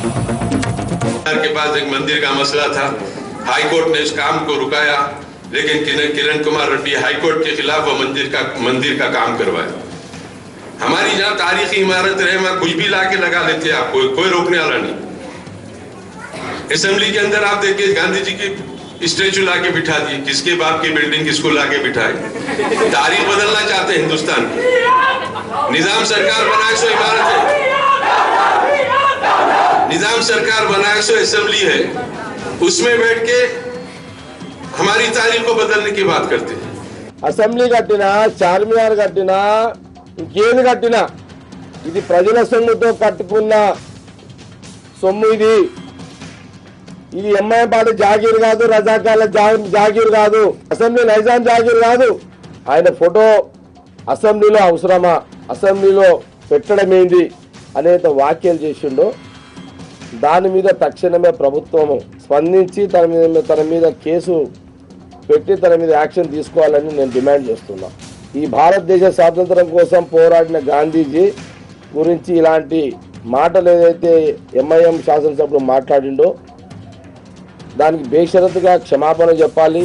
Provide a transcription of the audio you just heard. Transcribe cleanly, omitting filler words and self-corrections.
के पास एक मंदिर का मसला था, हाई कोर्ट ने इस काम को रुकाया, लेकिन किरण कुमार रेड्डी हाई कोर्ट के खिलाफ वो मंदिर का काम करवाया। हमारी जहाँ तारीखी इमारत रहे वहां कुछ भी लाके लगा लेते आप, कोई रोकने वाला नहीं। असेंबली के अंदर आप देखिए गांधी जी की स्टेचू लाके बिठा दिए, किसके बाप की बिल्डिंग किसको लाके बिठाए। तारीख बदलना चाहते हैं हिंदुस्तान की। निजाम सरकार बनाए सो इमारत है, निजाम सरकार बनाए सो असेंबली है, उसमें बैठ के हमारी तारीख को बदलने की बात करते हैं। అసెంబ్లీ కట్టినా, చార్మినార్ కట్టినా, ఇంకేది కట్టినా ఇది ప్రజల సొమ్ముతో కట్టుకున్న సొమ్ము. ఇది ఎంఐఎం పార్టీ జాగీర్ కాదు, రజాకార్ల జాగీర్ కాదు, అసెంబ్లీ నైజాం జాగీర్ కాదు. ఆయన ఫోటో అసెంబ్లీలో అవసరమా, అసెంబ్లీలో పెట్టడం ఏంది అనేక వ్యాఖ్యలు చేసిండో దాని మీద తక్షణమే ప్రభుత్వం స్పందించి తన మీద కేసు పెట్టి తన మీద యాక్షన్ తీసుకోవాలని నేను డిమాండ్ చేస్తున్నా. ఈ భారతదేశ స్వాతంత్రం కోసం పోరాడిన గాంధీజీ గురించి ఇలాంటి మాటలు ఏదైతే ఎంఐఎం శాసనసభ్యుడు మాట్లాడిండో దానికి బేషరతుగా క్షమాపణ చెప్పాలి.